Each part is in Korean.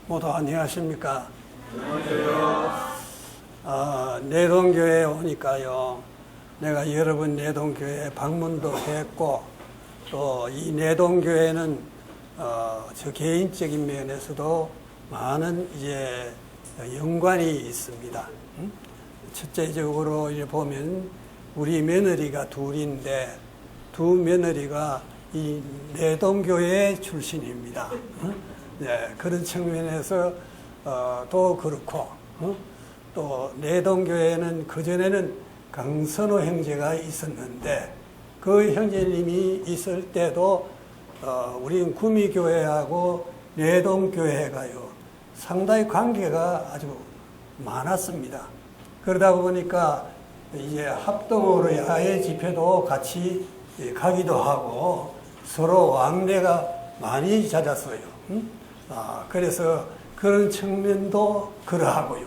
모두 안녕하십니까? 내동교회에 오니까요, 내가 여러 번 내동교회에 방문도 했고, 또 이 내동교회는 저 개인적인 면에서도 많은 이제 연관이 있습니다. 첫째적으로 이제 보면 우리 며느리가 둘인데 두 며느리가 이 내동교회 출신입니다. 네, 그런 측면에서 또 그렇고, 또 내동교회는 그전에는 강선호 형제가 있었는데 그 형제님이 있을 때도 우리는 구미교회하고 내동교회가요 상당히 관계가 아주 많았습니다. 그러다 보니까 이제 합동으로 야외 집회도 같이 가기도 하고 서로 왕래가 많이 잦았어요. 그래서 그런 측면도 그러하고요.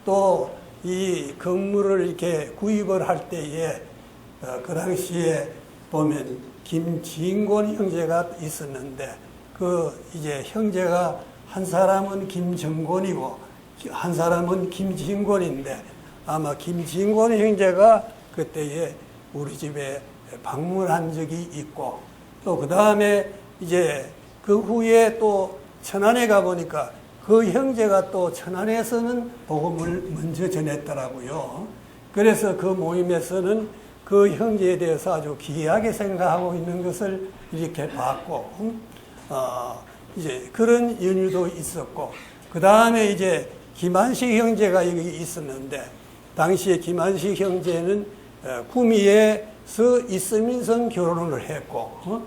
또 이 건물을 이렇게 구입을 할 때에 그 당시에 보면 김진곤 형제가 있었는데 그 이제 형제가 한 사람은 김정곤이고 한 사람은 김진곤인데 아마 김진곤 형제가 그때에 우리 집에 방문한 적이 있고 또 그 다음에 이제 그 후에 또 천안에 가보니까 그 형제가 또 천안에서는 복음을 먼저 전했더라고요. 그래서 그 모임에서는 그 형제에 대해서 아주 귀하게 생각하고 있는 것을 이렇게 봤고, 이제 그런 연유도 있었고, 그 다음에 이제 김한식 형제가 여기 있었는데, 당시에 김한식 형제는 구미에서 이스민성 결혼을 했고,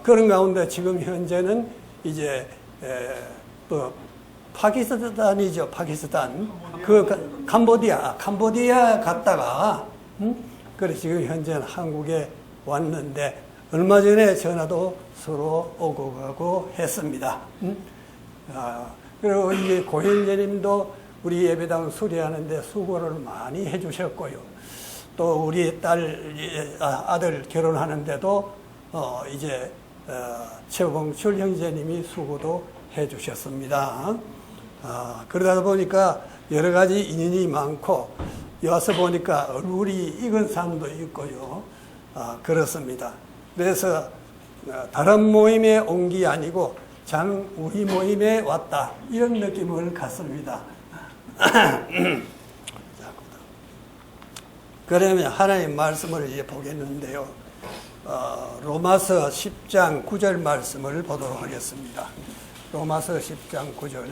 그런 가운데 지금 현재는 이제 파키스탄이죠. 파키스탄. 그 캄보디아 갔다가 그래 지금 현재는 한국에 왔는데 얼마 전에 전화도 서로 오고 가고 했습니다. 그리고 이제 고현재님도 우리 예배당 수리하는데 수고를 많이 해주셨고요. 또 우리 아들 결혼하는데도 이제 최봉출 형제님이 수고도 해주셨습니다. 그러다 보니까 여러 가지 인연이 많고 와서 보니까 얼굴이 익은 사람도 있고요. 그렇습니다. 그래서 다른 모임에 온 게 아니고 우리 모임에 왔다 이런 느낌을 갖습니다. 그러면 하나님 말씀을 이제 보겠는데요. 로마서 10장 9절 말씀을 보도록 하겠습니다. 로마서 10장 9절.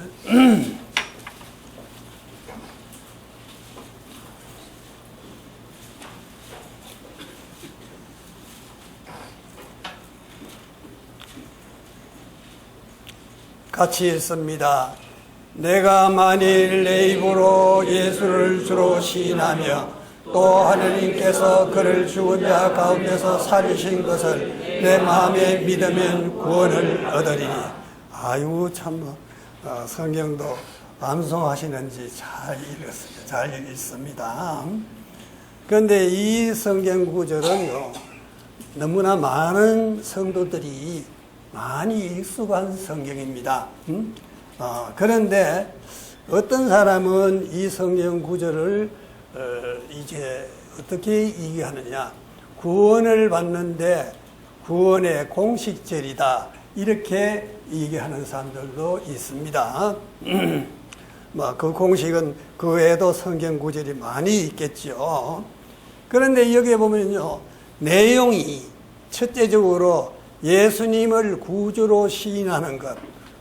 같이 읽습니다. 내가 만일 내 입으로 예수를 주로 시인하며 또 하느님께서 그를 죽은 자 가운데서 살리신 것을 내 마음에 믿으면 구원을 얻으리니. 아유 참 성경도 암송하시는지 잘 읽습니다. 그런데 이 성경 구절은요 너무나 많은 성도들이 많이 익숙한 성경입니다. 그런데 어떤 사람은 이 성경 구절을 이제 어떻게 얘기하느냐, 구원을 받는데 구원의 공식절이다 이렇게 얘기하는 사람들도 있습니다. 그 공식은 그 외에도 성경 구절이 많이 있겠죠. 그런데 여기에 보면요 내용이 첫째적으로 예수님을 구주로 시인하는 것,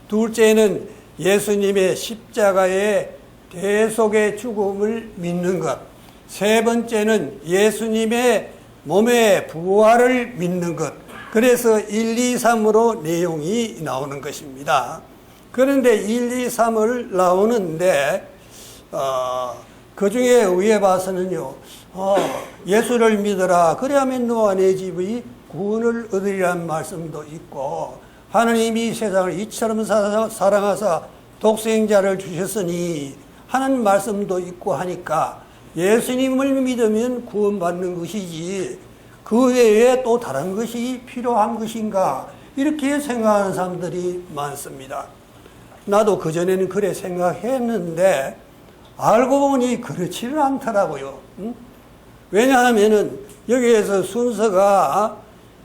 둘째는 예수님의 십자가의 대속의 죽음을 믿는 것, 세 번째는 예수님의 몸의 부활을 믿는 것. 그래서 1, 2, 3으로 내용이 나오는 것입니다. 그런데 1, 2, 3을 나오는데 그 중에 위에 봐서는요 예수를 믿어라 그래야만 너와 내 집의 구원을 얻으리라는 말씀도 있고, 하나님이 세상을 이처럼 사랑하사 독생자를 주셨으니 하는 말씀도 있고 하니까 예수님을 믿으면 구원받는 것이지 그 외에 또 다른 것이 필요한 것인가 이렇게 생각하는 사람들이 많습니다. 나도 그전에는 그래 생각했는데 알고 보니 그렇지는 않더라고요. 왜냐하면은 여기에서 순서가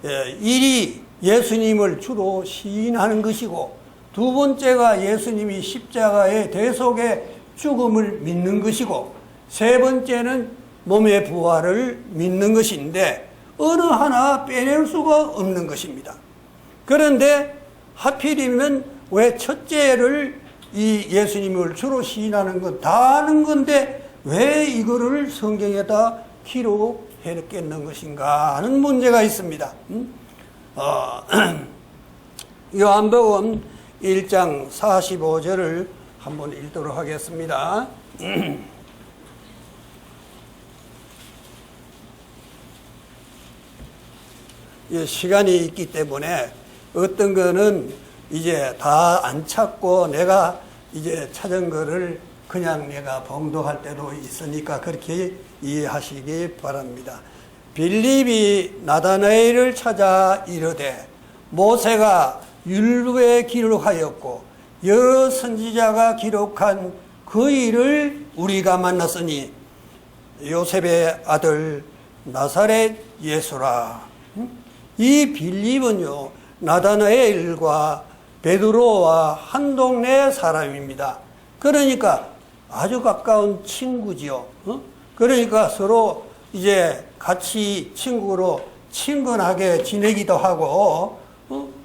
1이 예수님을 주로 시인하는 것이고, 두 번째가 예수님이 십자가의 대속의 죽음을 믿는 것이고, 세 번째는 몸의 부활을 믿는 것인데 어느 하나 빼낼 수가 없는 것입니다. 그런데 하필이면 왜 첫째를 이 예수님을 주로 시인하는 건 다 아는 건데 왜 이거를 성경에다 기록했겠는 것인가 하는 문제가 있습니다. 요한복음 1장 45절을 한번 읽도록 하겠습니다. 시간이 있기 때문에 어떤 거는 이제 다 안 찾고 내가 이제 찾은 거를 그냥 내가 봉독할 때도 있으니까 그렇게 이해하시기 바랍니다. 빌립이 나다나엘을 찾아 이르되 모세가 율법에 기록하였고 여러 선지자가 기록한 그 일을 우리가 만났으니 요셉의 아들 나사렛 예수라. 이 빌립은요, 나다나엘과 베드로와 한 동네 사람입니다. 그러니까 아주 가까운 친구지요. 그러니까 서로 이제 같이 친구로 친근하게 지내기도 하고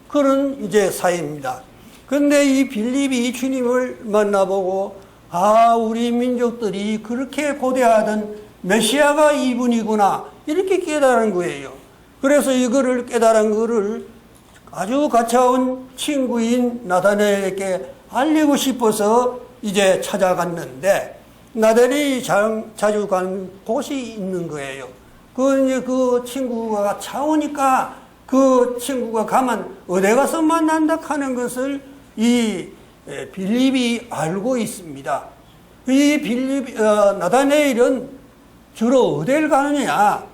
그런 이제 사이입니다. 근데 이 빌립이 주님을 만나보고 우리 민족들이 그렇게 고대하던 메시아가 이분이구나 이렇게 깨달은 거예요. 그래서 이거를 깨달은 거를 아주 가까운 친구인 나다나엘에게 알리고 싶어서 이제 찾아갔는데 나다나엘이 자주 간 곳이 있는 거예요. 그 친구가 차오니까 그 친구가 가면 어디 가서 만난다 하는 것을 이 빌립이 알고 있습니다. 이 나다나엘은 주로 어딜 가느냐?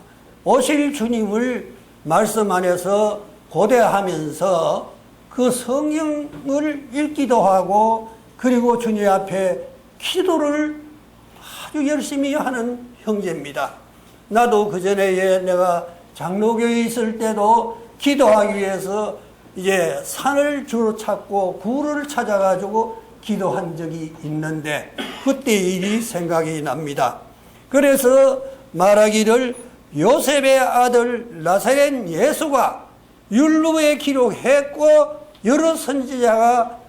오실 주님을 말씀 안에서 고대하면서 그 성경을 읽기도 하고 그리고 주님 앞에 기도를 아주 열심히 하는 형제입니다. 나도 그전에 내가 장로교에 있을 때도 기도하기 위해서 이제 산을 주로 찾고 굴을 찾아가지고 기도한 적이 있는데 그때 일이 생각이 납니다. 그래서 말하기를 요셉의 아들 나사렛 예수가 율법에 기록했고 여러 선지자가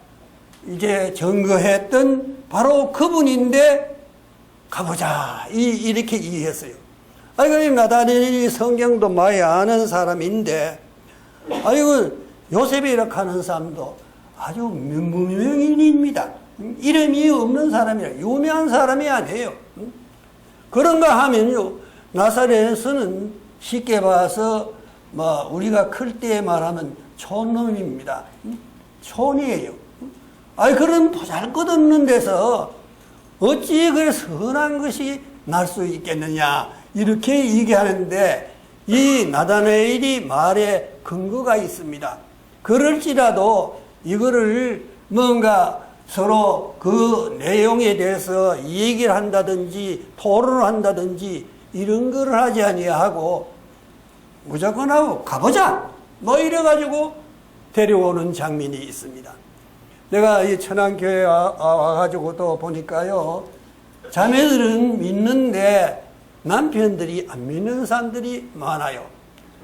이제 증거했던 바로 그분인데 가보자 이렇게 이해했어요. 그럼 나다나엘이 성경도 많이 아는 사람인데 요셉이 이렇게 하는 사람도 아주 무명인입니다. 이름이 없는 사람이라 유명한 사람이 아니에요. 그런가 하면요, 나사렛에서는 쉽게 봐서 우리가 클 때 말하면 촌놈입니다. 촌이에요. 그런 보잘것없는 데서 어찌 그래 선한 것이 날 수 있겠느냐 이렇게 얘기하는데 이 나다나엘이 말에 근거가 있습니다. 그럴지라도 이거를 뭔가 서로 그 내용에 대해서 얘기를 한다든지 토론을 한다든지 이런 거를 하지 아니하고 무조건 하고 가보자 이래가지고 데려오는 장면이 있습니다. 내가 이 천안교회 와가지고 또 보니까요, 자매들은 믿는데 남편들이 안 믿는 사람들이 많아요.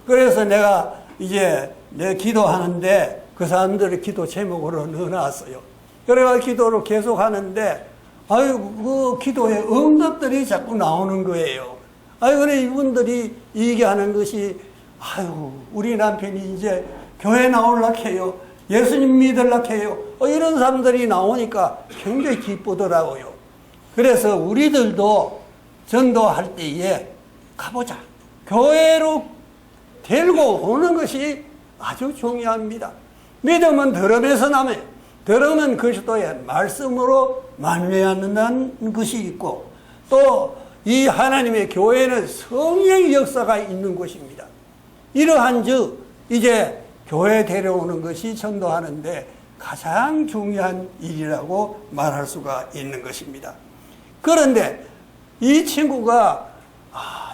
그래서 내가 이제 내 기도하는데 그 사람들의 기도 제목으로 넣어놨어요. 그래가 기도를 계속 하는데 그 기도에 응답들이 자꾸 나오는 거예요. 그래 이분들이 얘기하는 것이 우리 남편이 이제 교회 나오려고 해요. 예수님 믿으려고 해요. 이런 사람들이 나오니까 굉장히 기쁘더라고요. 그래서 우리들도 전도할 때에 가보자. 교회로 데리고 오는 것이 아주 중요합니다. 믿음은 들음에서 나며 들으면 그리스도의 말씀으로 만회하는 것이 있고 또 이 하나님의 교회는 성령의 역사가 있는 곳입니다. 이러한즉 이제 교회 데려오는 것이 전도하는데 가장 중요한 일이라고 말할 수가 있는 것입니다. 그런데 이 친구가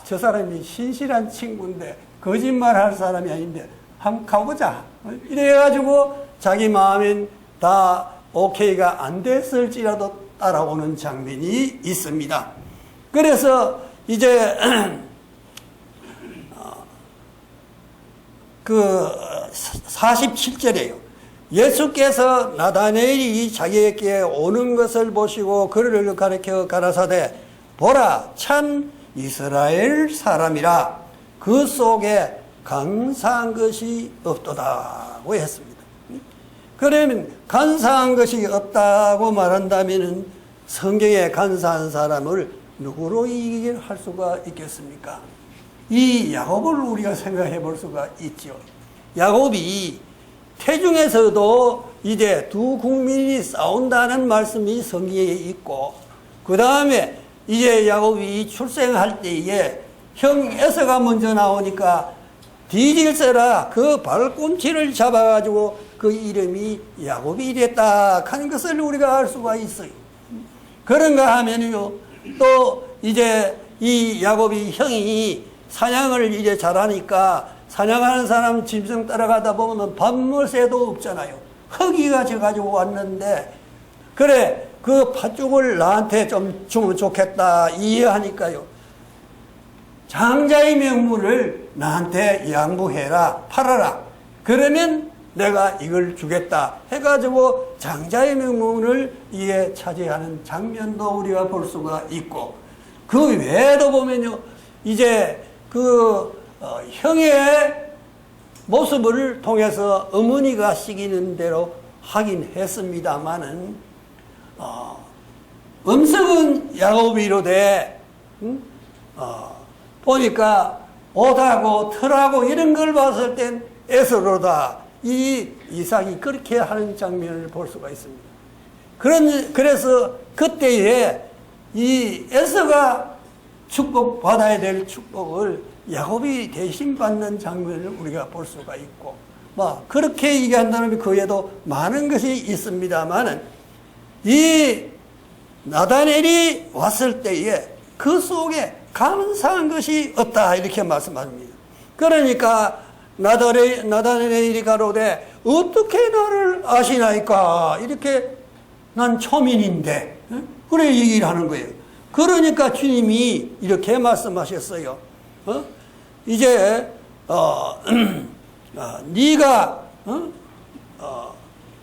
저 사람이 신실한 친구인데 거짓말할 사람이 아닌데 한번 가보자 이래가지고 자기 마음엔 다 오케이가 안 됐을지라도 따라오는 장면이 있습니다. 그래서 이제 그 47절에요. 예수께서 나다나엘이 자기에게 오는 것을 보시고 그를 가리켜 가라사대 보라 참 이스라엘 사람이라 그 속에 간사한 것이 없도다고 했습니다. 그러면 간사한 것이 없다고 말한다면 성경에 간사한 사람을 누구로 얘기할 수가 있겠습니까? 이 야곱을 우리가 생각해 볼 수가 있죠. 야곱이 태중에서도 이제 두 국민이 싸운다는 말씀이 성경에 있고, 그 다음에 이제 야곱이 출생할 때에 형 에서가 먼저 나오니까 뒤질세라 그 발꿈치를 잡아가지고 그 이름이 야곱이 됐다 하는 것을 우리가 알 수가 있어요. 그런가 하면요, 또 이제 이 야곱이 형이 사냥을 이제 잘하니까 사냥하는 사람 짐승 따라가다 보면 밥물새도 없잖아요. 허기가 져가지고 왔는데, 그래, 그 팥죽을 나한테 좀 주면 좋겠다 이해하니까요, 장자의 명물을 나한테 양보해라, 팔아라. 그러면 내가 이걸 주겠다 해가지고 장자의 명물을 이에 차지하는 장면도 우리가 볼 수가 있고, 그 외에도 보면요, 이제 형의 모습을 통해서 어머니가 시키는 대로 하긴 했습니다마는, 음성은 야곱이로되, 보니까 옷하고 털하고 이런 걸 봤을 땐 에서로다. 이 이삭이 그렇게 하는 장면을 볼 수가 있습니다. 그래서 그때에 이 에서가 축복받아야 될 축복을 야곱이 대신 받는 장면을 우리가 볼 수가 있고, 그렇게 얘기한다면 그 외에도 많은 것이 있습니다만은, 이 나다나엘이 왔을 때에 그 속에 감사한 것이 없다 이렇게 말씀합니다. 그러니까 나다나엘이 가로되 어떻게 나를 아시나이까, 이렇게 난 초민인데, 그래 얘기를 하는 거예요. 그러니까 주님이 이렇게 말씀하셨어요. 이제 네가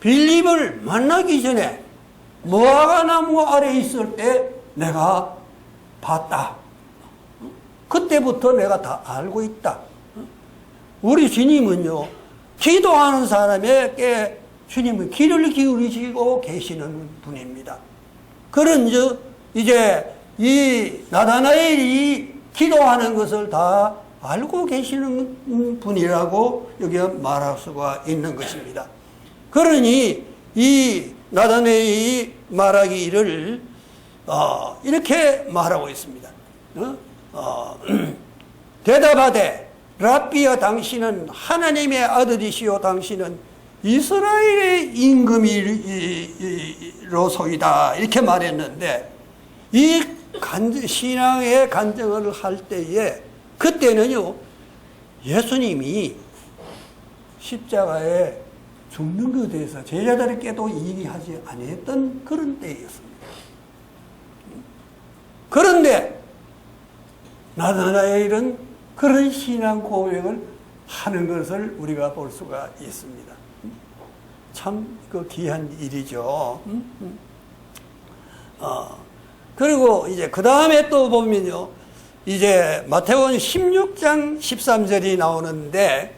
빌립을 만나기 전에 무화과 나무 아래 있을 때 내가 봤다. 그때부터 내가 다 알고 있다. 우리 주님은요, 기도하는 사람에게 주님은 귀를 기울이시고 계시는 분입니다. 그런즉 이제 이 나다나엘이 기도하는 것을 다 알고 계시는 분이라고 여기 말할 수가 있는 것입니다. 그러니 이 나다나엘이 말하기를 이렇게 말하고 있습니다. 대답하되 랍비여 당신은 하나님의 아들이시요 당신은 이스라엘의 임금이로소이다 이렇게 말했는데, 이 신앙의 간증을 할 때에 그때는요, 예수님이 십자가에 죽는 것에 대해서 제자들에게도 얘기하지 않았던 그런 때였습니다. 그런데 나다나엘은 그런 신앙 고백을 하는 것을 우리가 볼 수가 있습니다. 참 그 귀한 일이죠. 그리고 이제 그 다음에 또 보면요, 이제 마태복음 16장 13절이 나오는데,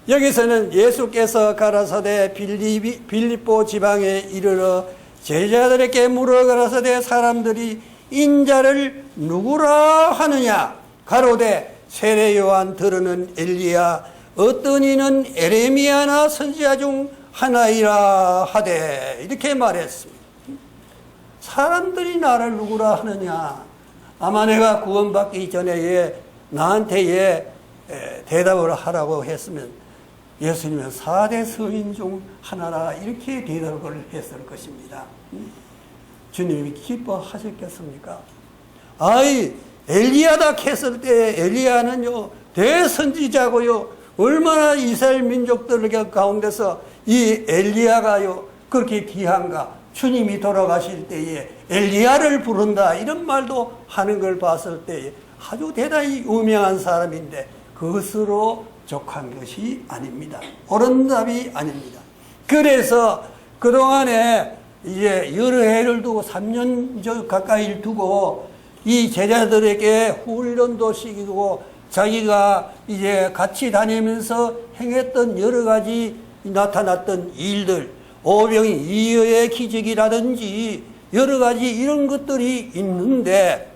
여기서는 예수께서 가라사대 빌립보 지방에 이르러 제자들에게 물어 가라사대 사람들이 인자를 누구라 하느냐 가로되 세례 요한 들으는 엘리야 어떤 이는 에레미야나 선지자 중 하나이라 하되 이렇게 말했습니다. 사람들이 나를 누구라 하느냐, 아마 내가 구원받기 전에 나한테 대답을 하라고 했으면 예수님은 4대 성인 중 하나라 이렇게 대답을 했을 것입니다. 주님이 기뻐하셨겠습니까? 아이, 엘리야다 했을 때 엘리야는요, 대선지자고요, 얼마나 이스라엘 민족들 가운데서 이 엘리야가요, 그렇게 귀한가. 주님이 돌아가실 때에 엘리야를 부른다, 이런 말도 하는 걸 봤을 때에 아주 대단히 유명한 사람인데 그것으로 족한 것이 아닙니다. 옳은 답이 아닙니다. 그래서 그동안에 이제 여러 해를 두고 3년 가까이 두고 이 제자들에게 훈련도 시키고 자기가 이제 같이 다니면서 행했던 여러 가지 나타났던 일들, 오병이 이어의 기적이라든지 여러 가지 이런 것들이 있는데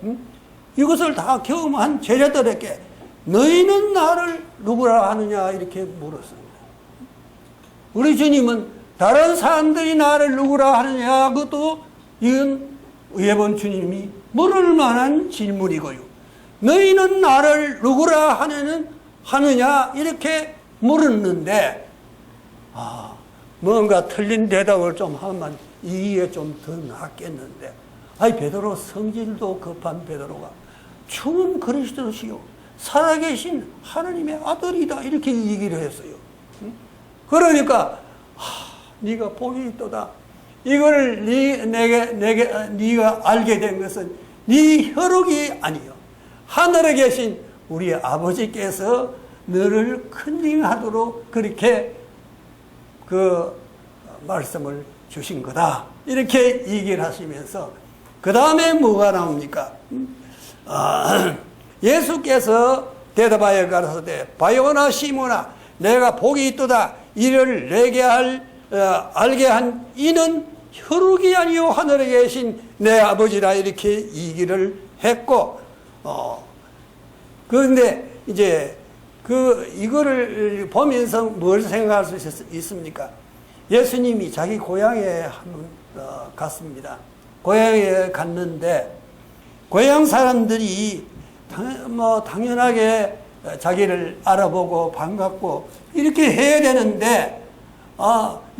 이것을 다 경험한 제자들에게 너희는 나를 누구라 하느냐 이렇게 물었습니다. 우리 주님은 다른 사람들이 나를 누구라 하느냐, 그것도 이건 예번 주님이 물을 만한 질문이고요. 너희는 나를 누구라 하느냐 이렇게 물었는데 뭔가 틀린 대답을 좀 하면 이게 좀 더 낫겠는데, 베드로, 성질도 급한 베드로가 주는 그리스도시요 살아계신 하나님의 아들이다 이렇게 얘기를 했어요. 그러니까 네가 복이 있도다. 이걸 네가 알게 된 것은 네 혈육이 아니요 하늘에 계신 우리 아버지께서 너를 컨닝하도록 그렇게 그 말씀을 주신 거다 이렇게 얘기를 하시면서 그 다음에 뭐가 나옵니까? 예수께서 대답하여 가라사대 바요나 시몬아 내가 복이 있도다. 이를 내게 알게 한 이는 혈육이 아니요 하늘에 계신 내 아버지라 이렇게 얘기를 했고, 그런데 이제 이거를 보면서 뭘 생각할 수 있습니까? 예수님이 자기 고향에 갔습니다. 고향에 갔는데 고향 사람들이 당연하게 자기를 알아보고 반갑고 이렇게 해야 되는데,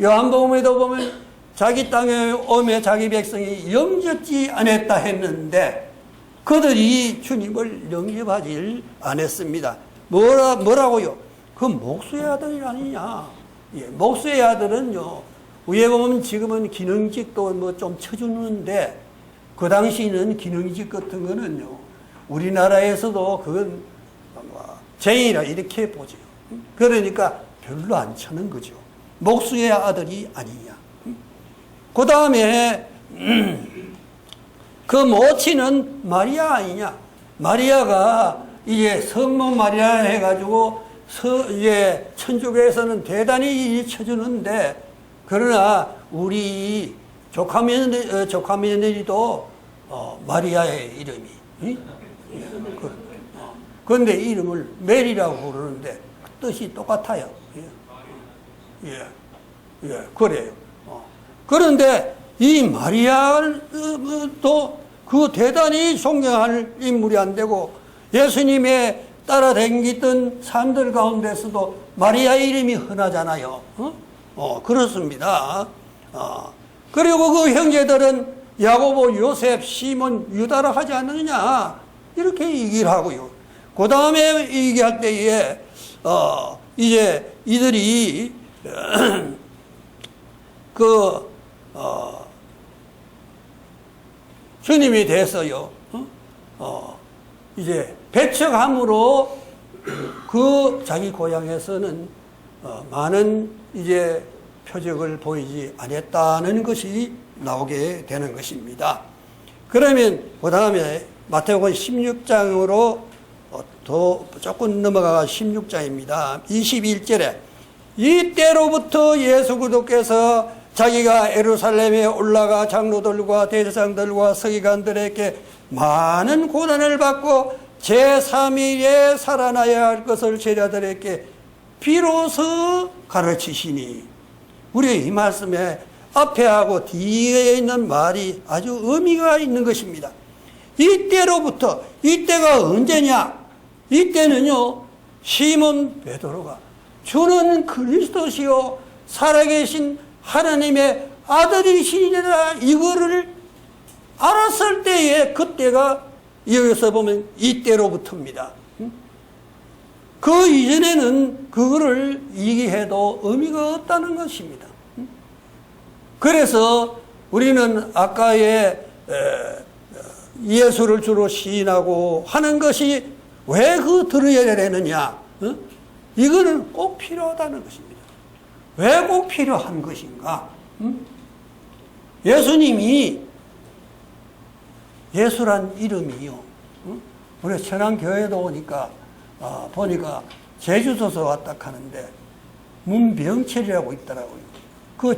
요한복음에도 보면 자기 땅에 오매 자기 백성이 영접지 않았다 했는데 그들이 주님을 영접하지 않았습니다. 뭐라고요? 그 목수의 아들이 아니냐. 예, 목수의 아들은요, 위에 보면 지금은 기능직도 뭐 좀 쳐주는데 그 당시는 기능직 같은 거는요, 우리나라에서도 그건 죄이라 이렇게 보죠. 그러니까 별로 안 쳐는 거죠. 목수의 아들이 아니냐. 그 다음에 그 모친은 마리아 아니냐. 마리아가 이제 성모 마리아 해가지고 이제 천주교에서는 대단히 쳐주는데, 그러나 우리 조카며느리도 마리아의 이름이 그런데 이름을 메리라고 부르는데 뜻이 똑같아요. 그래요. 그런데 이 마리아도 그 대단히 존경할 인물이 안 되고 예수님의 따라다니던 사람들 가운데서도 마리아 이름이 흔하잖아요. 그렇습니다. 그리고 그 형제들은 야고보, 요셉, 시몬, 유다라 하지 않느냐 이렇게 얘기를 하고요. 그 다음에 얘기할 때에 이제 이들이 주님에 대해서요, 이제 배척함으로 그 자기 고향에서는 많은 이제 표적을 보이지 않았다는 것이 나오게 되는 것입니다. 그러면 그 다음에 마태복음 16장으로 더 조금 넘어가 16장입니다. 21절에 이때로부터 예수 그리스도께서 자기가 예루살렘에 올라가 장로들과 대제사장들과 서기관들에게 많은 고난을 받고 제3일에 살아나야 할 것을 제자들에게 비로소 가르치시니, 우리 이 말씀에 앞에하고 뒤에 있는 말이 아주 의미가 있는 것입니다. 이때로부터, 이때가 언제냐? 이때는요, 시몬 베드로가 주는 그리스도시요 살아계신 하나님의 아들이시니라, 이거를 알았을 때에, 그때가 여기서 보면 이때로부터입니다. 그 이전에는 그거를 얘기해도 의미가 없다는 것입니다. 그래서 우리는 아까의 예수를 주로 시인하고 하는 것이 왜 그 들어야 되느냐? 이거는 꼭 필요하다는 것입니다. 왜 꼭 필요한 것인가? 예수님이, 예수란 이름이요, 우리 천안교회도 오니까 보니까 제주도서 왔다 하는데 문병철이라고 있더라고요. 그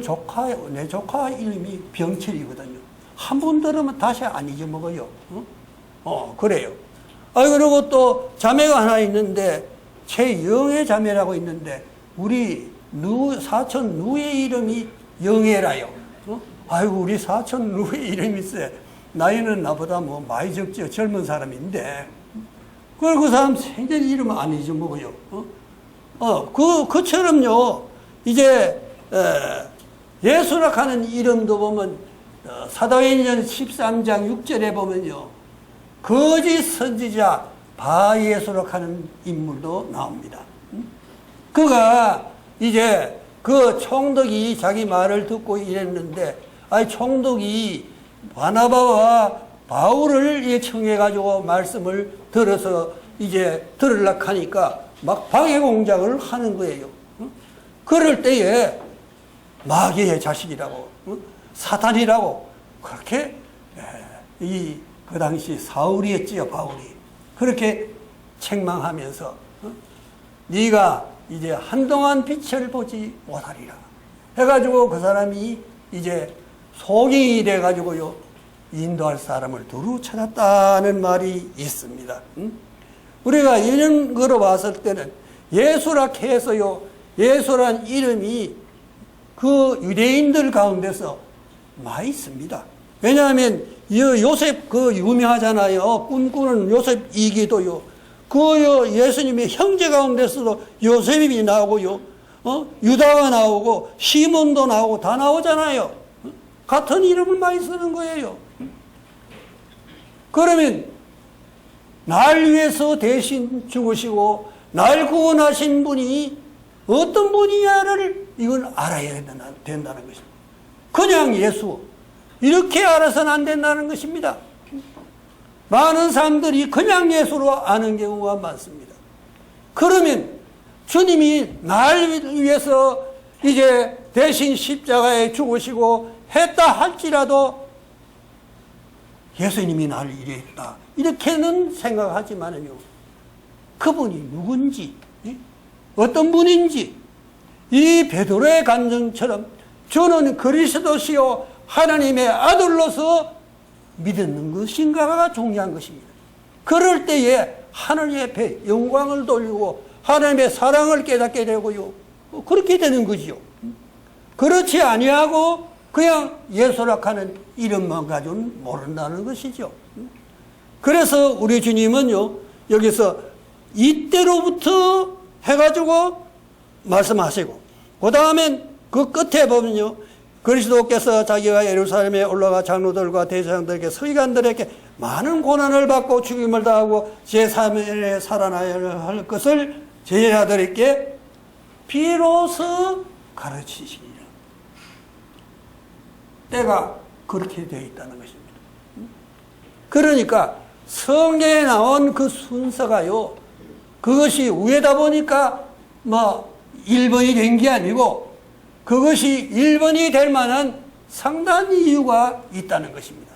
내 조카 이름이 병철이거든요. 한 번 들으면 다시 안 잊어먹어요. 그래요. 그리고 또 자매가 하나 있는데, 최영애 자매라고 있는데, 우리 사촌 누의 이름이 영애라요. 아이고, 우리 사촌 누의 이름이 있어요. 나이는 나보다 뭐 많이 적죠. 젊은 사람인데. 그 사람 생전 이름 안 잊어먹어요. 그처럼요, 이제, 예수라 하는 이름도 보면, 사도행전 13장 6절에 보면요, 거짓 선지자 바예수라 하는 인물도 나옵니다. 그가 이제 그 총독이 자기 말을 듣고 이랬는데, 총독이 바나바와 바울을 청해가지고 말씀을 들어서 이제 들으려고 하니까 막 방해 공작을 하는 거예요. 그럴 때에 마귀의 자식이라고, 사탄이라고, 그렇게 그 당시 사울이었지요, 바울이. 그렇게 책망하면서 네가 이제 한동안 빛을 보지 못하리라 해가지고, 그 사람이 이제 소경이 돼가지고요, 인도할 사람을 두루 찾았다는 말이 있습니다. 우리가 이런 거로 봤을 때는 예수라 해서요, 예수란 이름이 그 유대인들 가운데서 많이 있습니다. 왜냐하면 요셉 그 유명하잖아요. 꿈꾸는 요셉 이기도요. 그 예수님의 형제 가운데서도 요셉이 나오고요, 유다가 나오고 시몬도 나오고 다 나오잖아요. 같은 이름을 많이 쓰는 거예요. 그러면 날 위해서 대신 죽으시고 날 구원하신 분이 어떤 분이냐를 이건 알아야 된다는 것입니다. 그냥 예수 이렇게 알아서는 안 된다는 것입니다. 많은 사람들이 그냥 예수로 아는 경우가 많습니다. 그러면 주님이 날 위해서 이제 대신 십자가에 죽으시고 했다 할지라도 예수님이 나를 이랬다 이렇게는 생각하지만요, 그분이 누군지 어떤 분인지 이 베드로의 감정처럼 저는 그리스도시요 하나님의 아들로서 믿는 것인가가 중요한 것입니다. 그럴 때에 하나님 앞에 영광을 돌리고 하나님의 사랑을 깨닫게 되고요, 그렇게 되는 거지요. 그렇지 아니하고 그냥 예수라 하는 이름만 가지고는 모른다는 것이죠. 그래서 우리 주님은요, 여기서 이때로부터 해가지고 말씀하시고, 그 다음엔 그 끝에 보면요, 그리스도께서 자기가 예루살렘에 올라가 장로들과 대제사장들에게 서기관들에게 많은 고난을 받고 죽임을 당하고 제3일에 살아나야 할 것을 제자들에게 비로소 가르치시니라. 때가 그렇게 되어 있다는 것입니다. 그러니까 성경에 나온 그 순서가요, 그것이 위에다 보니까 뭐 1번이 된 게 아니고 그것이 1번이 될 만한 상당한 이유가 있다는 것입니다.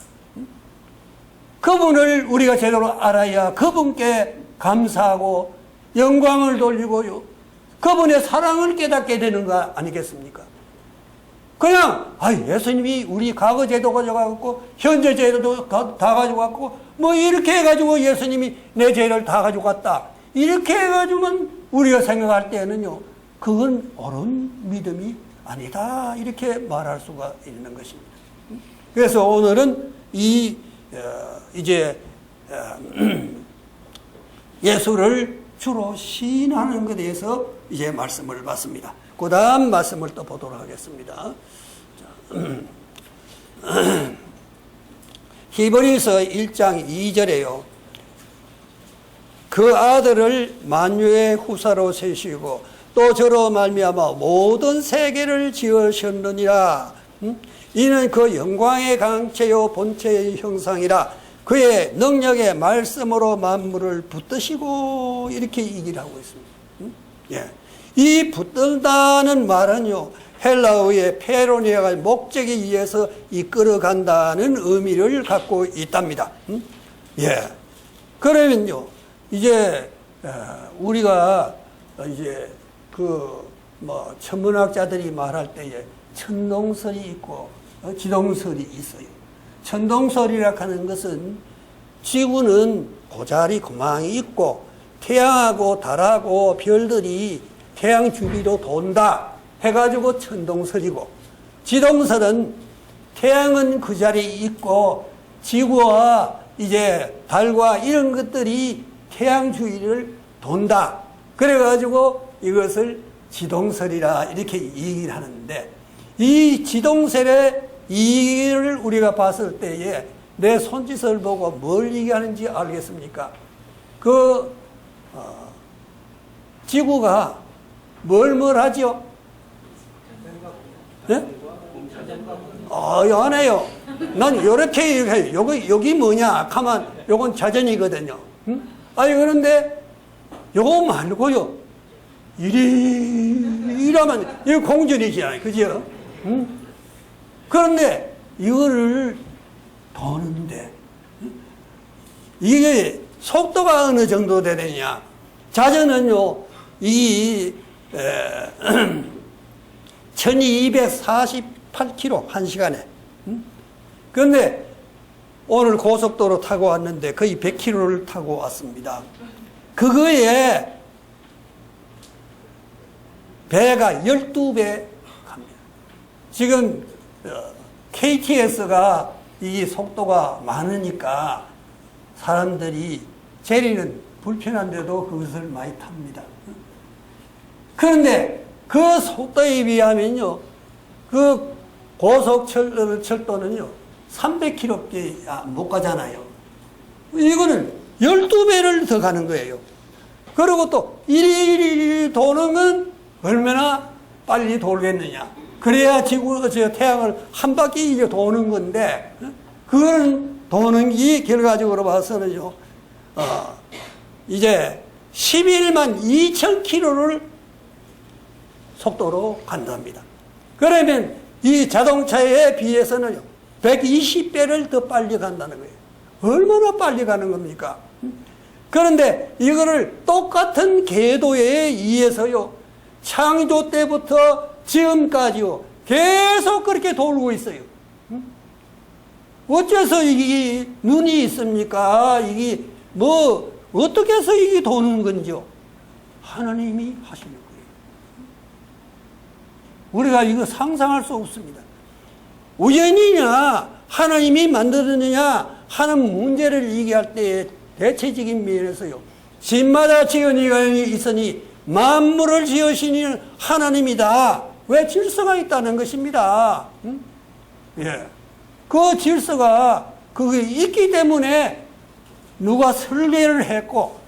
그분을 우리가 제대로 알아야 그분께 감사하고 영광을 돌리고요, 그분의 사랑을 깨닫게 되는 거 아니겠습니까? 그냥 예수님이 우리 과거 제도 가져가고 현재 제도도 다 가져갔고 뭐 이렇게 해가지고 예수님이 내 죄를 다 가져갔다 이렇게 해가지고는 우리가 생각할 때는요, 그건 옳은 믿음이 아니다 이렇게 말할 수가 있는 것입니다. 그래서 오늘은 이제 예수를 주로 시인하는 것에 대해서 이제 말씀을 받습니다. 그 다음 말씀을 또 보도록 하겠습니다. 히브리서 1장 2절에요. 그 아들을 만유의 후사로 세시고 또 저로 말미암아 모든 세계를 지으셨느니라. 이는 그 영광의 강체요 본체의 형상이라. 그의 능력의 말씀으로 만물을 붙드시고, 이렇게 얘기를 하고 있습니다. 예. 이 붙든다는 말은요, 헬라어의 페로니아가 목적에 의해서 이끌어간다는 의미를 갖고 있답니다. 예. 그러면요, 이제 우리가 이제 천문학자들이 말할 때에 천동설이 있고 지동설이 있어요. 천동설이라 하는 것은 지구는 고자리 구멍이 있고 태양하고 달하고 별들이 태양 주위로 돈다 해가지고 천동설이고, 지동설은 태양은 그 자리에 있고 지구와 이제 달과 이런 것들이 태양 주위를 돈다. 그래가지고 이것을 지동설이라 이렇게 얘기를 하는데, 이 지동설의 이를 우리가 봤을 때에 내 손짓을 보고 뭘 얘기하는지 알겠습니까? 지구가 뭘 하죠? 네? 안 해요. 난 요렇게 얘기해요. 여기 뭐냐? 하면 요건 자전이거든요. 그런데 요거 말고요. 이러면 이거 공전이잖아요. 그죠? 그런데 이거를 도는데 이게 속도가 어느 정도 되느냐? 자전은요, 1248km 한 시간에. 그런데 오늘 고속도로 타고 왔는데 거의 100km를 타고 왔습니다. 그거에 배가 12배 갑니다. 지금 KTX가 이 속도가 많으니까 사람들이 제리는 불편한데도 그것을 많이 탑니다. 그런데 그 속도에 비하면요, 그 고속철도는요 300km밖에 못 가잖아요. 이거는 12배를 더 가는 거예요. 그리고 또 이리 도는 건 얼마나 빨리 돌겠느냐. 그래야 태양을 한 바퀴 이제 도는 건데, 그건 도는 게 결과적으로 봐서는요, 이제 11만 2천 km를 속도로 간답니다. 그러면 이 자동차에 비해서는 120배를 더 빨리 간다는 거예요. 얼마나 빨리 가는 겁니까? 그런데 이거를 똑같은 궤도에 의해서요, 창조 때부터 지금까지요, 계속 그렇게 돌고 있어요. 어째서 이게 눈이 있습니까? 이게 어떻게 해서 이게 도는 건지요? 하나님이 하시는 거예요. 우리가 이거 상상할 수 없습니다. 우연이냐, 하나님이 만들었느냐 하는 문제를 얘기할 때 대체적인 면에서요, 집마다 지은 이가 있으니 만물을 지으시는 하나님이다. 왜? 질서가 있다는 것입니다. 예. 그 질서가 그게 있기 때문에 누가 설계를 했고,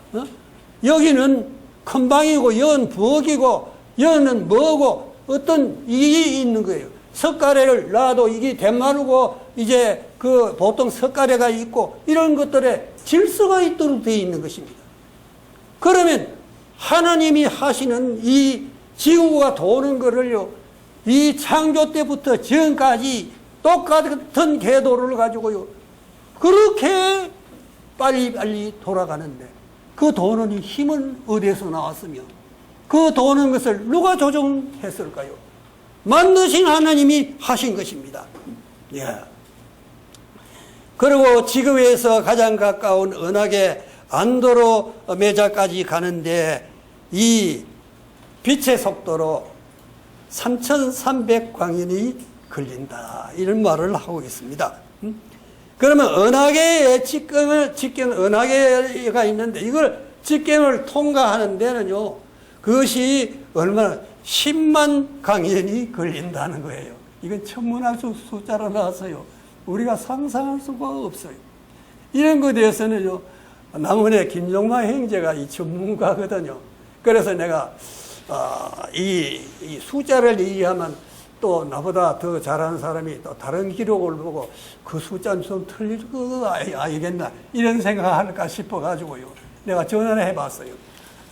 여기는 큰 방이고 여는 부엌이고 여는 뭐고 어떤 이게 있는 거예요. 석가래를 놔도 이게 대마루고 이제 그 보통 석가래가 있고 이런 것들에 질서가 있도록 되어 있는 것입니다. 그러면 하나님이 하시는 이 지구가 도는 거를요, 이 창조 때부터 지금까지 똑같은 궤도를 가지고요, 그렇게 빨리빨리 돌아가는데 그 도는 힘은 어디에서 나왔으며 그 도는 것을 누가 조정했을까요? 만드신 하나님이 하신 것입니다. 예. 그리고 지구에서 가장 가까운 은하계 안드로메다까지 가는데 이 빛의 속도로 3300광년이 걸린다, 이런 말을 하고 있습니다. 그러면 은하계에 직경 은하계가 있는데 이걸 직경을 통과하는 데는요, 그것이 얼마나 10만 강연이 걸린다는 거예요. 이건 천문학 숫자로 나왔어요. 우리가 상상할 수가 없어요. 이런 것에 대해서는요, 남원의 김종마 형제가 이 전문가거든요. 그래서 내가 이 숫자를 얘기하면 또 나보다 더 잘하는 사람이 또 다른 기록을 보고 그 숫자는 좀 틀릴 거 알겠나 이런 생각할까 싶어가지고요. 내가 전화를 해봤어요.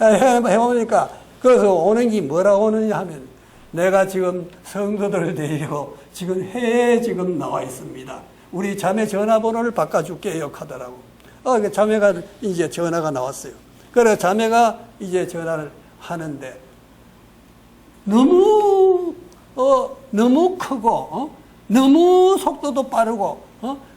해보니까 그래서 오는 게 뭐라고 오느냐 하면 내가 지금 성도들을 데리고 지금 해외에 지금 나와 있습니다. 우리 자매 전화번호를 바꿔줄게요 하더라고. 자매가 이제 전화가 나왔어요. 그래서 자매가 이제 전화를 하는데 너무 크고 너무 속도도 빠르고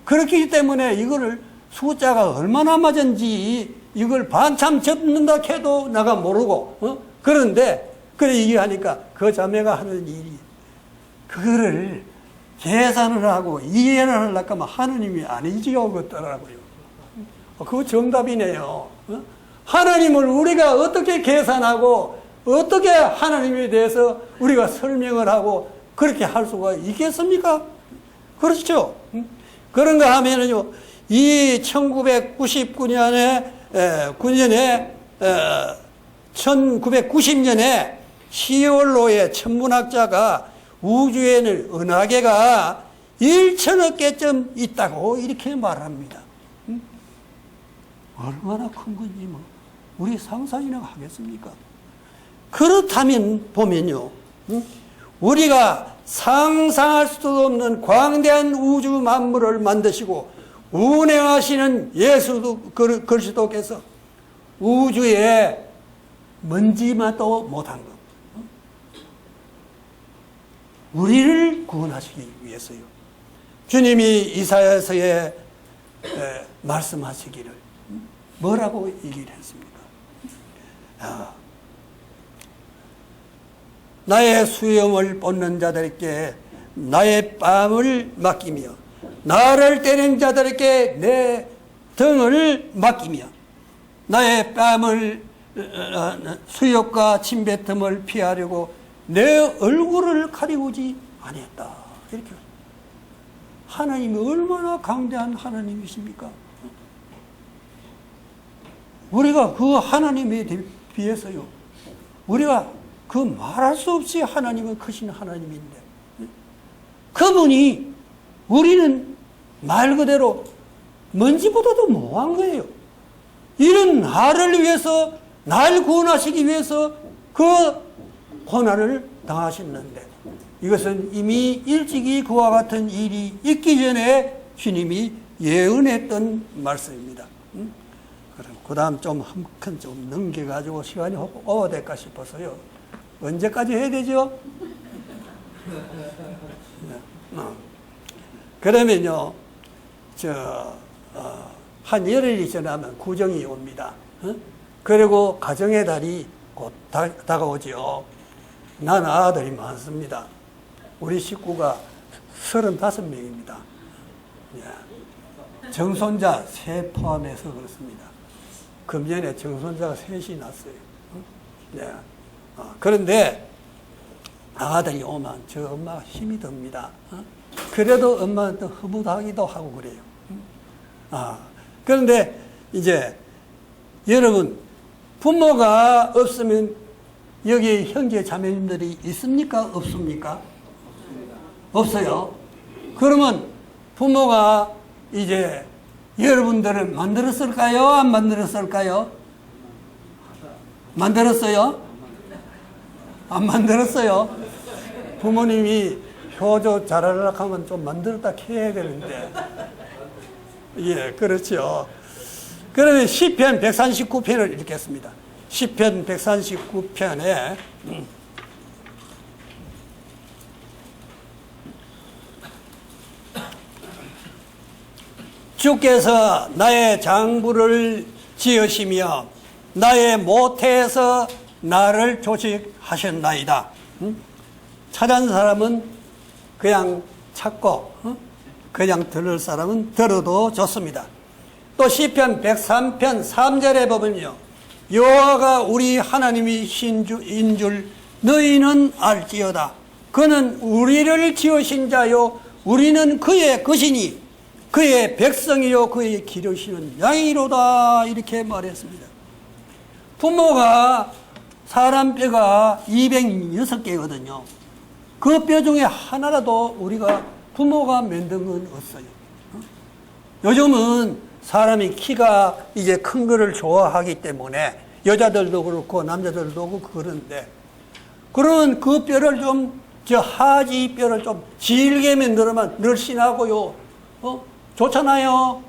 그렇기 때문에 이거를 숫자가 얼마나 맞은지 이걸 반참 접는다 해도 내가 모르고 그런데 그래 얘기하니까 그 자매가 하는 일이 그거를 계산을 하고 이해를 하려고 하면 하느님이 아니지요 그러더라고요. 그거 정답이네요. 하나님을 우리가 어떻게 계산하고 어떻게 하나님에 대해서 우리가 설명을 하고 그렇게 할 수가 있겠습니까? 그렇죠? 그런가 하면은요, 이 1990년에 1090년에 천문학자가 우주에는 은하계가 1천억 개쯤 있다고 이렇게 말합니다. 얼마나 큰 건지 뭐 우리 상상이나 하겠습니까? 그렇다면 보면요, 우리가 상상할 수도 없는 광대한 우주 만물을 만드시고 운행하시는 예수 그리스도께서 우주에 먼지만도 못한 것, 우리를 구원하시기 위해서요. 주님이 이사야서에 말씀하시기를 뭐라고 얘기를 했습니까? 나의 수염을 뽑는 자들에게 나의 뺨을 맡기며 나를 때리는 자들에게 내 등을 맡기며 나의 뺨을 수욕과 침뱉음을 피하려고 내 얼굴을 가리우지 아니했다. 이렇게 하나님이 얼마나 강대한 하나님이십니까? 우리가 그 하나님에 비해서요, 우리가 그 말할 수 없이 하나님은 크신 하나님인데 그분이 우리는 말 그대로 먼지보다도 못한 거예요. 이런 나를 위해서 날 구원하시기 위해서 그 고난을 당하셨는데 이것은 이미 일찍이 그와 같은 일이 있기 전에 주님이 예언했던 말씀입니다. 그 다음 좀 한 큰 좀 넘겨가지고 시간이 오버될까 싶어서요. 언제까지 해야 되죠? 그러면요, 한 열흘이 지나면 구정이 옵니다. 그리고 가정의 달이 곧 다가오지요. 난 아들이 많습니다. 우리 식구가 35명입니다. 정손자 셋 포함해서 그렇습니다. 금년에 정손자가 셋이 났어요. 그런데 아들이 오면 저 엄마가 힘이 듭니다. 그래도 엄마한테 허무하기도 하고 그래요. 그런데 이제 여러분, 부모가 없으면 여기 형제 자매님들이 있습니까? 없습니까? 없어요. 그러면 부모가 이제 여러분들을 만들었을까요? 안 만들었을까요? 만들었어요? 안 만들었어요? 부모님이 효조 잘하려고 하면 좀 만들었다 해야 되는데. 예, 그렇죠. 그러면 시편 139편을 읽겠습니다. 시편 139편에 주께서 나의 장부를 지으시며 나의 모태에서 나를 조직하셨나이다. 찾은 사람은 그냥 찾고 그냥 들을 사람은 들어도 좋습니다. 또 시편 103편 3절에 보면요, 여호와가 우리 하나님이신 줄 너희는 알지어다. 그는 우리를 지으신 자요 우리는 그의 것이니 그의 백성이요 그의 기르시는 양이로다. 이렇게 말했습니다. 부모가 사람 뼈가 206개거든요. 그 뼈 중에 하나라도 우리가 부모가 만든 건 없어요. 요즘은 사람이 키가 이제 큰 거를 좋아하기 때문에 여자들도 그렇고 남자들도 그렇고 그런데, 그러면 그 뼈를 좀, 하지 뼈를 좀 질게 만들면 늘씬하고요. 좋잖아요.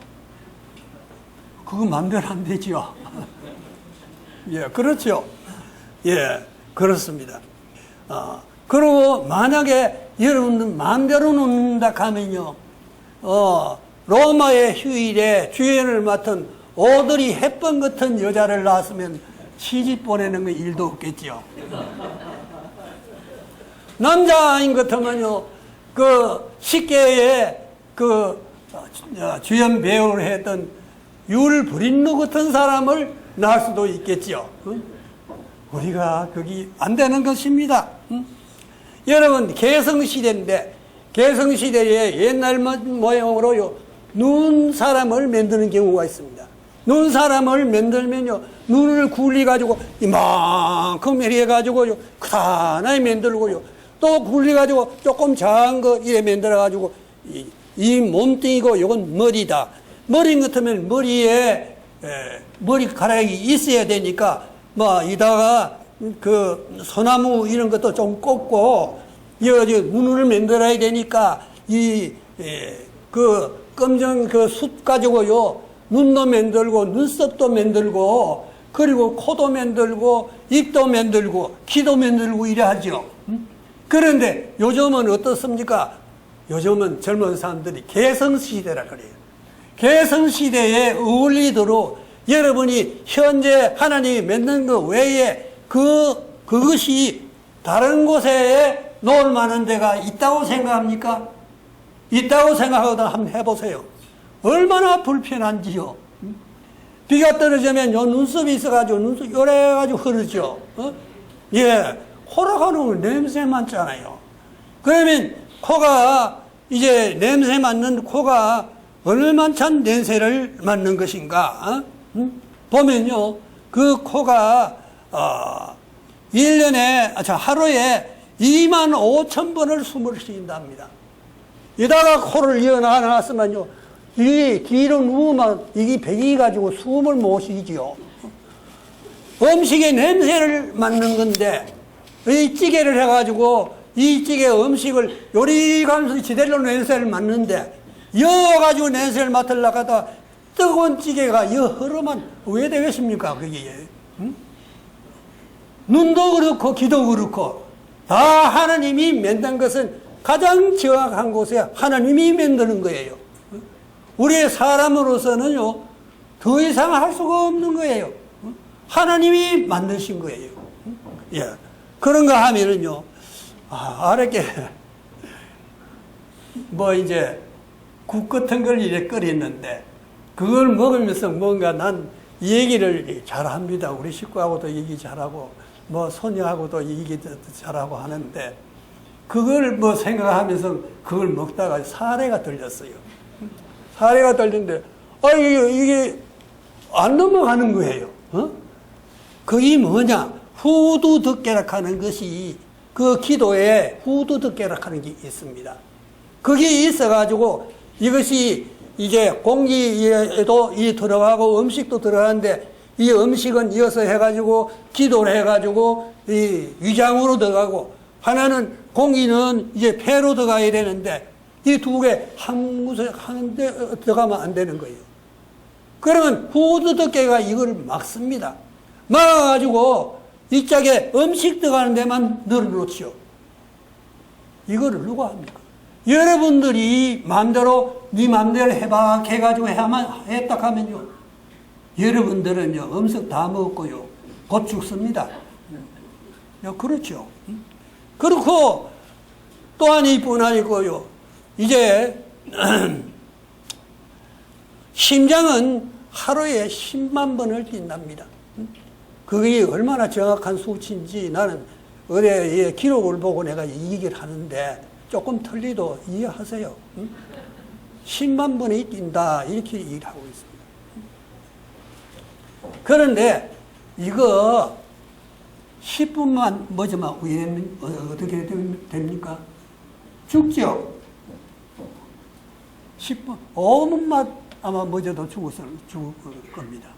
그거 마음대로 안 되지요. 예, 그렇죠. 예, 그렇습니다. 그리고 만약에 여러분들 마음대로 놓는다 하면요, 로마의 휴일에 주연을 맡은 오드리 헵번 같은 여자를 낳았으면 시집 보내는 거 일도 없겠죠. 남자인 같으면요, 그 식계에 그 주연 배우를 했던 율 브린노 같은 사람을 낳을 수도 있겠죠. 우리가 거기 안 되는 것입니다. 여러분, 개성시대인데, 개성시대에 옛날 모양으로요, 눈 사람을 만드는 경우가 있습니다. 눈 사람을 만들면요, 눈을 굴려가지고 이만큼 해가지고요, 크다나게 만들고요, 또 굴려가지고 조금 작은 거 이래 만들어가지고 이 몸뚱이고 요건 머리다. 머리 같으면 머리에 머리카락이 있어야 되니까 뭐 이다가 그 소나무 이런 것도 좀 꽂고 눈을 만들어야 되니까 그 검정 그 숯 가지고요, 눈도 만들고 눈썹도 만들고 그리고 코도 만들고 입도 만들고 귀도 만들고 이래 하죠. 그런데 요즘은 어떻습니까? 요즘은 젊은 사람들이 개성시대라 그래요. 개성시대에 어울리도록 여러분이 현재 하나님이 만든 것 외에 그것이 다른 곳에 놓을 만한 데가 있다고 생각합니까? 있다고 생각하고 한번 해보세요. 얼마나 불편한지요. 비가 떨어지면 요 눈썹이 있어가지고 눈썹 요래가지고 흐르죠. 예, 호락하는 냄새 맡잖아요. 그러면 코가 이제 냄새 맡는 코가 얼마찬 냄새를 맡는 것인가? 보면요, 그 코가 1년에 하루에 25,000번을 숨을 쉬인답니다. 이다가 코를 이어놨으면요, 이 뒤로 누우면 이게 배기 가지고 숨을 못 쉬지요. 음식의 냄새를 맡는 건데, 이 찌개를 해가지고 이 찌개 음식을 요리가면서 제대로 냄새를 맡는데, 여가지고 냄새를 맡으려고 하다가 뜨거운 찌개가 여 흐르면 왜 되겠습니까? 그게. 눈도 그렇고 귀도 그렇고 다 하나님이 만든 것은 가장 정확한 곳에 하나님이 만드는 거예요. 우리의 사람으로서는요, 더 이상 할 수가 없는 거예요. 하나님이 만드신 거예요. 예. 그런가 하면은요, 아랫게, 이제, 국 같은 걸 이래 끓였는데, 그걸 먹으면서 뭔가 난 이 얘기를 잘합니다. 우리 식구하고도 얘기 잘하고, 손녀하고도 얘기 잘하고 하는데, 그걸 생각하면서 그걸 먹다가 사례가 들렸어요. 사례가 들렸는데, 이게 안 넘어가는 거예요. 그게 뭐냐? 후두득계락 하는 것이, 그 기도에 후두득계락 하는 게 있습니다. 그게 있어가지고 이것이 이제 공기에도 들어가고 음식도 들어가는데, 이 음식은 이어서 해가지고 기도를 해가지고 이 위장으로 들어가고, 하나는 공기는 이제 폐로 들어가야 되는데, 이 두 개 한 곳에 하는데 들어가면 안 되는 거예요. 그러면 후두득계가 이걸 막습니다. 막아가지고 이짝에 음식 들어가는 데만 늘어놓지요. 이거를 누가 합니까? 여러분들이 마음대로 네 마음대로 해가지고 했다 하면요, 여러분들은요 음식 다 먹고요 곧 죽습니다. 그렇죠. 그렇고 또한 이뿐 아니고요, 이제 심장은 하루에 10만 번을 뛴답니다. 그게 얼마나 정확한 수치인지 나는 어디에 기록을 보고 내가 이 얘기를 하는데 조금 틀리도 이해하세요. 응? 10만 번이 뛴다 이렇게 얘기를 하고 있습니다. 그런데 이거 10분만 뭐지만 어떻게 됩니까? 죽죠? 10분, 5분만 아마 뭐져도 죽을 겁니다.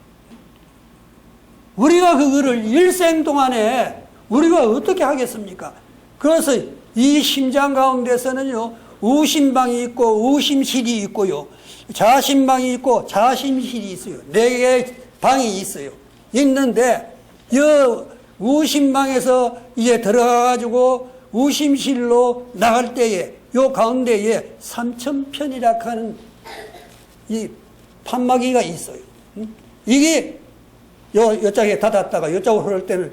우리가 그거를 일생 동안에 우리가 어떻게 하겠습니까? 그래서 이 심장 가운데서는요, 우심방이 있고 우심실이 있고요, 자심방이 있고 자심실이 있어요. 4개의 방이 있어요. 있는데 이 우심방에서 이제 들어가가지고 우심실로 나갈 때에 요 가운데에 삼천편이라 하는 이 판마기가 있어요. 이게 요짝에 닫았다가 요쪽으로 흐를 때는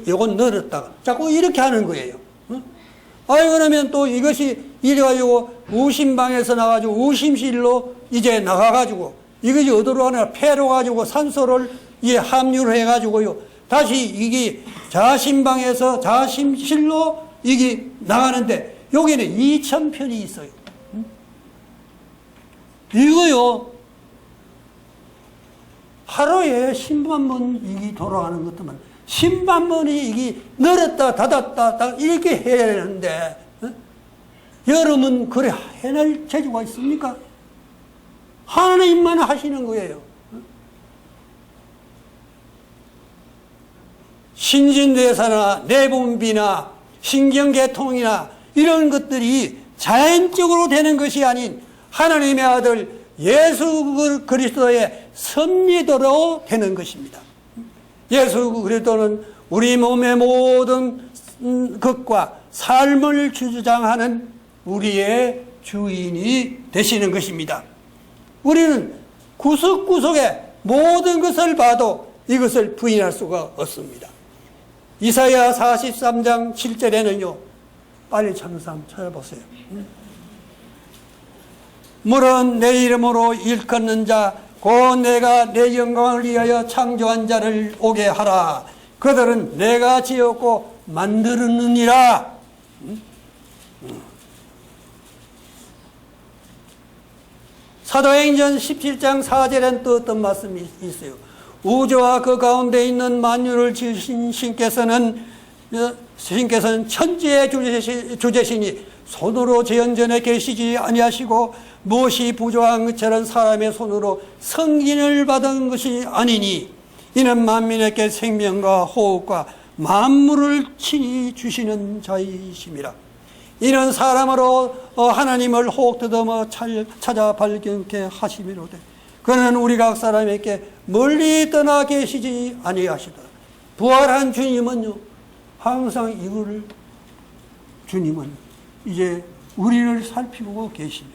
요건 늘었다가 자꾸 이렇게 하는 거예요. 아이, 그러면 또 이것이 이래가지고 우심방에서 나가지고 우심실로 이제 나가가지고 이것이 어디로 가냐, 폐로 가지고 산소를 이게 함유를 해가지고요. 다시 이게 자심방에서 자심실로 이게 나가는데 여기는 2000편이 있어요. 이거요. 하루에 10만 번 이게 돌아가는 것도만 10만 번이 이게 늘었다 닫았다 이렇게 해야 되는데 여러분 그래 해낼 재주가 있습니까? 하나님만 하시는 거예요. 신진대사나 내분비나 신경계통이나 이런 것들이 자연적으로 되는 것이 아닌 하나님의 아들 예수 그리스도의 섭리대로 되는 것입니다. 예수 그리스도는 우리 몸의 모든 것과 삶을 주장하는 우리의 주인이 되시는 것입니다. 우리는 구석구석에 모든 것을 봐도 이것을 부인할 수가 없습니다. 이사야 43장 7절에는요, 빨리 참삼 찾아보세요. 물은 내 이름으로 일컫는 자, 곧 내가 내 영광을 위하여 창조한 자를 오게 하라. 그들은 내가 지었고 만들었느니라. 사도행전 17장 4절엔 또 어떤 말씀이 있어요. 우주와 그 가운데 있는 만유를 지으신 신께서는 천지의 주제시니 손으로 재현전에 계시지 아니하시고 무엇이 부조한 것처럼 사람의 손으로 성인을 받은 것이 아니니 이는 만민에게 생명과 호흡과 만물을 친히 주시는 자이심이라. 이는 사람으로 하나님을 혹 더듬어 찾아 발견케 하심이로되 그는 우리 각 사람에게 멀리 떠나 계시지 아니하시더라. 부활한 주님은요, 항상 이거를 주님은 이제 우리를 살피고 계십니다.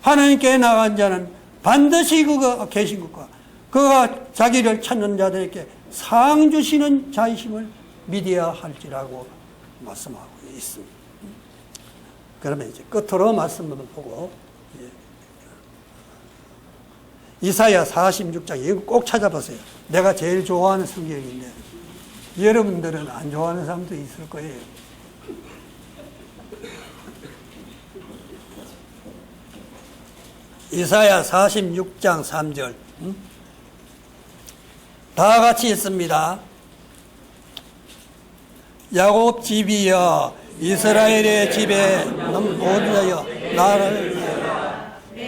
하나님께 나간 자는 반드시 그가 계신 것과 그가 자기를 찾는 자들에게 상 주시는 자이심을 믿어야 할지라고 말씀하고 있습니다. 그러면 이제 끝으로 말씀을 보고 이사야 46장 이거 꼭 찾아보세요. 내가 제일 좋아하는 성경인데 여러분들은 안 좋아하는 사람도 있을 거예요. 이사야 46장 3절 다 같이 있습니다. 야곱 집이여 이스라엘의 집에 모두여 나를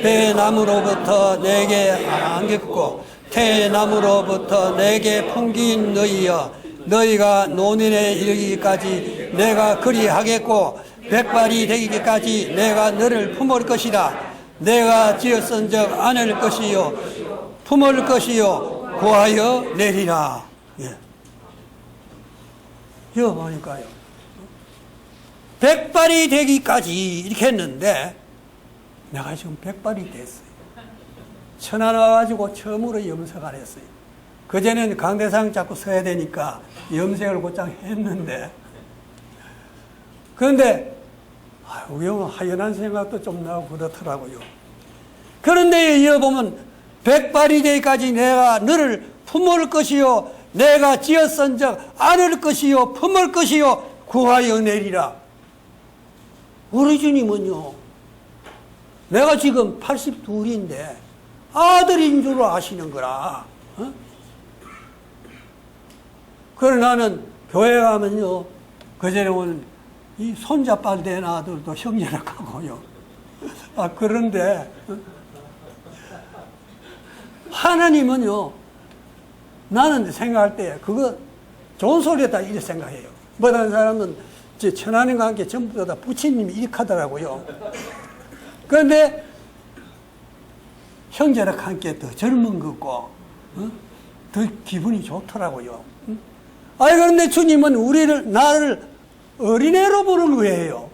배나무로부터 내게 안겼고 태나무로부터 내게 풍긴 너희여 너희가 노년에 이르기까지 내가 그리하겠고 백발이 되기까지 내가 너를 품을 것이라. 내가 지었은적 안을 것이요 품을 것이요 구하여 내리라. 예. 이거 보니까요, 백발이 되기까지 이렇게 했는데 내가 지금 백발이 됐어요. 천안 와가지고 처음으로 염색을 했어요. 그전에는 강대상 자꾸 서야 되니까 염색을 곧장 했는데, 그런데 우영 하연한 생각도 좀 나고 그렇더라고요. 그런데 이어 보면 백발이 되기까지 내가 너를 품을 것이요 내가 지었은즉 안을 것이요 품을 것이요 구하여 내리라. 우리 주님은요, 내가 지금 82인데 아들인 줄 아시는 거라. 어? 그래 나는 교회 가면요, 그전에 오는 이 손자빨 된 아들도 형제라고 하고요. 아, 그런데 하나님은요, 나는 생각할 때 그거 좋은 소리다 이렇게 생각해요. 뭐 다른 사람은 천하님과 함께 전부 다 부처님이 이렇게 하더라고요. 그런데 형제랑 함께 더 젊은 거고 더 기분이 좋더라고요. 아니 그런데 주님은 나를 어린애로 보는 거예요.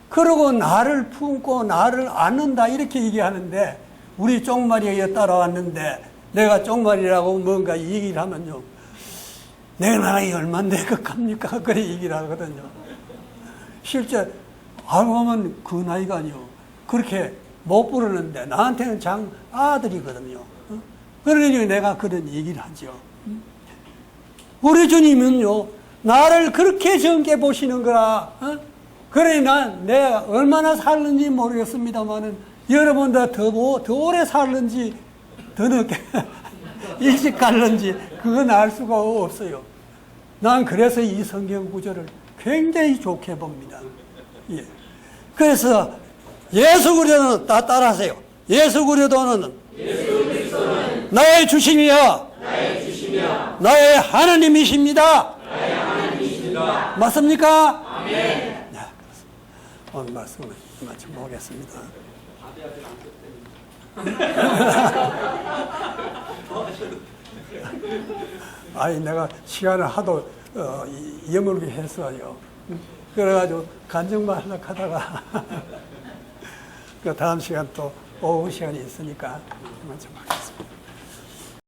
그러고 나를 품고 나를 안는다 이렇게 얘기하는데, 우리 쪽마리에 따라왔는데 내가 쪽마리라고 뭔가 얘기를 하면요, 내 나이 얼마인데 그겁니까? 그래 얘기를 하거든요. 실제 알고 보면 그 나이가요 그렇게 못 부르는데 나한테는 장 아들이거든요. 그러니 내가 그런 얘기를 하죠. 우리 주님은요 나를 그렇게 젊게 보시는 거라. 그러니 내가 얼마나 살는지 모르겠습니다만은 여러분보다 더 오래 살는지 더 늦게 일찍 갈는지 그건 알 수가 없어요. 난 그래서 이 성경 구절을 굉장히 좋게 봅니다. 예. 그래서 예수 그리스도는 다 따라하세요. 예수 그리스도는 나의 주심이여 나의 하나님이십니다. 맞습니까? 아멘. 네, 오늘 말씀을 마쳐 보겠습니다. 아니 내가 시간을 하도 여물게 했어요. 그래가지고 간증만 하려고 하다가 그 다음 시간 또 오후 시간이 있으니까 마쳐 보겠습니다.